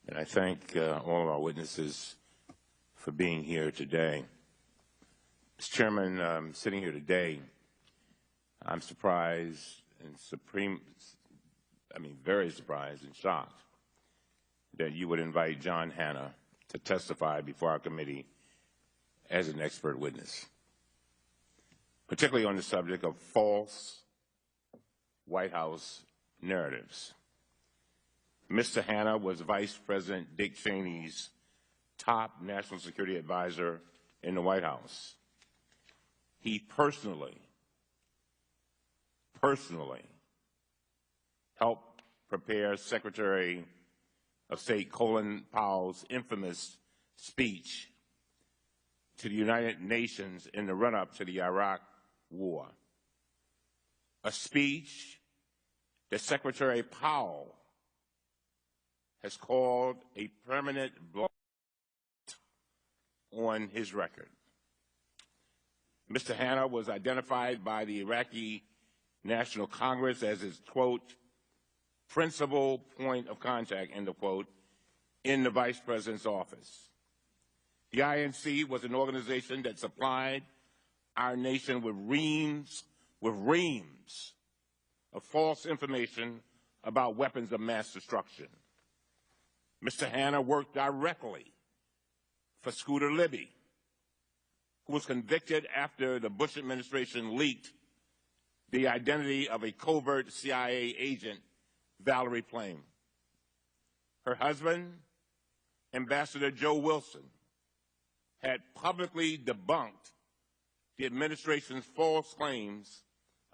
and I thank all of our witnesses for being here today. Mr. Chairman, sitting here today, I'm surprised and very surprised and shocked that you would invite John Hannah to testify before our committee as an expert witness, particularly on the subject of false White House narratives. Mr. Hannah was Vice President Dick Cheney's top national security advisor in the White House. He personally helped prepare Secretary of State Colin Powell's infamous speech to the United Nations in the run-up to the Iraq War, a speech that Secretary Powell has called a permanent blot on his record. Mr. Hannah was identified by the Iraqi National Congress as his, quote, principal point of contact, end of quote, in the Vice President's office. The INC was an organization that supplied our nation with reams of false information about weapons of mass destruction. Mr. Hannah worked directly for Scooter Libby, who was convicted after the Bush administration leaked the identity of a covert CIA agent, Valerie Plame. Her husband, Ambassador Joe Wilson, had publicly debunked the administration's false claims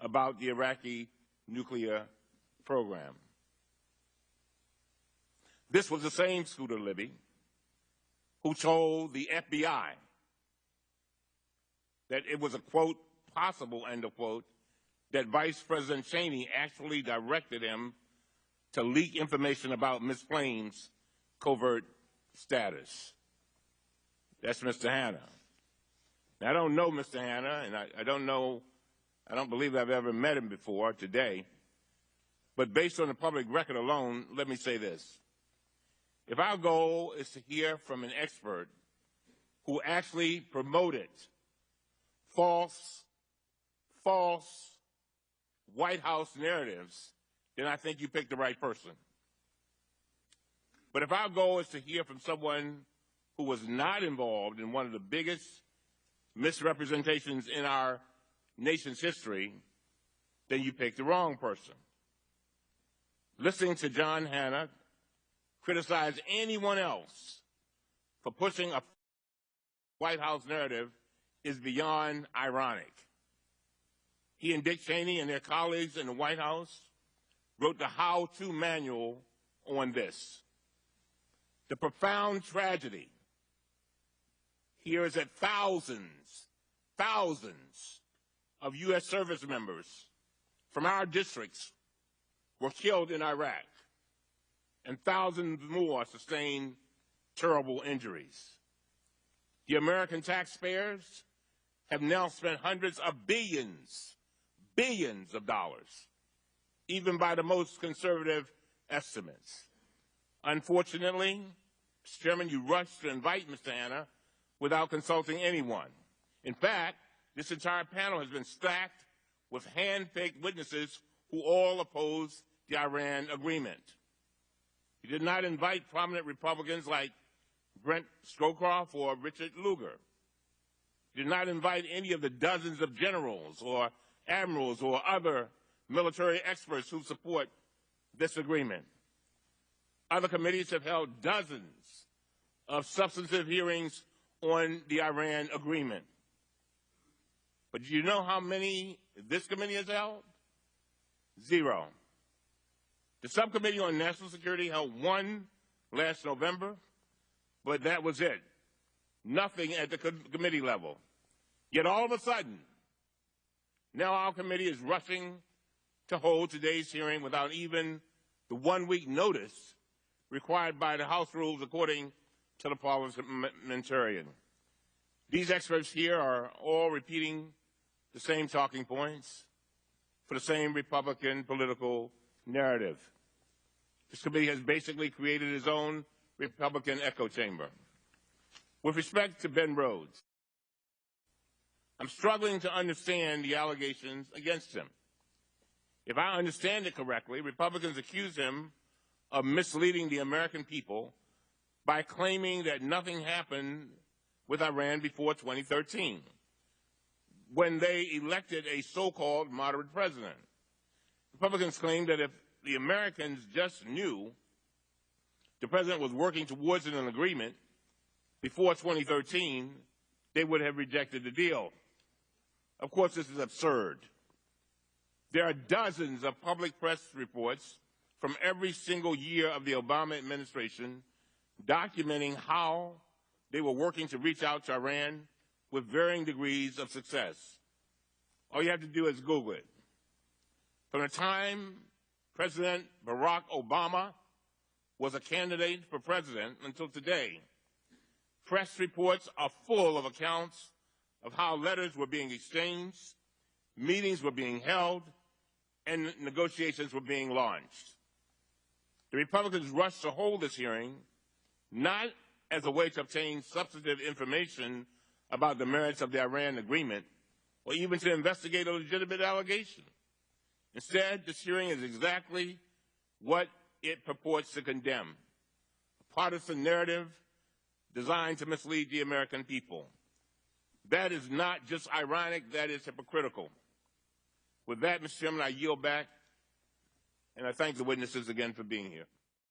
about the Iraqi nuclear program. This was the same Scooter Libby who told the FBI that it was a, quote, possible, end of quote, that Vice President Cheney actually directed him to leak information about Ms. Plame's covert status. That's Mr. Hannah. Now, I don't know Mr. Hannah, and I don't believe I've ever met him before today, but based on the public record alone, let me say this. If our goal is to hear from an expert who actually promoted false White House narratives, then I think you picked the right person. But if our goal is to hear from someone who was not involved in one of the biggest misrepresentations in our nation's history, then you picked the wrong person. Listening to John Hannah criticize anyone else for pushing a White House narrative is beyond ironic. He and Dick Cheney and their colleagues in the White House wrote the how-to manual on this. The profound tragedy here is that thousands of U.S. service members from our districts were killed in Iraq, and thousands more sustained terrible injuries. The American taxpayers have now spent hundreds of billions of dollars, even by the most conservative estimates. Unfortunately, Mr. Chairman, you rushed to invite Mr. Hannah without consulting anyone. In fact, this entire panel has been stacked with hand-picked witnesses who all oppose the Iran agreement. You did not invite prominent Republicans like Brent Scowcroft or Richard Lugar. You did not invite any of the dozens of generals or admirals or other military experts who support this agreement. Other committees have held dozens of substantive hearings on the Iran agreement. But do you know how many this committee has held? 0. The Subcommittee on National Security held one last November, but that was it. Nothing at the committee level. Yet all of a sudden, now our committee is rushing to hold today's hearing without even the 1-week notice required by the House rules according to the parliamentarian. These experts here are all repeating the same talking points for the same Republican political narrative. This committee has basically created its own Republican echo chamber. With respect to Ben Rhodes, I'm struggling to understand the allegations against him. If I understand it correctly, Republicans accuse him of misleading the American people by claiming that nothing happened with Iran before 2013, when they elected a so-called moderate president. Republicans claim that if the Americans just knew the president was working towards an agreement before 2013, they would have rejected the deal. Of course, this is absurd. There are dozens of public press reports from every single year of the Obama administration documenting how they were working to reach out to Iran with varying degrees of success. All you have to do is Google it. From the time President Barack Obama was a candidate for president until today, press reports are full of accounts of how letters were being exchanged, meetings were being held, and negotiations were being launched. The Republicans rushed to hold this hearing not as a way to obtain substantive information about the merits of the Iran agreement or even to investigate a legitimate allegation. Instead, this hearing is exactly what it purports to condemn: a partisan narrative designed to mislead the American people. That is not just ironic, that is hypocritical. With that, Mr. Chairman, I yield back, and I thank the witnesses again for being here.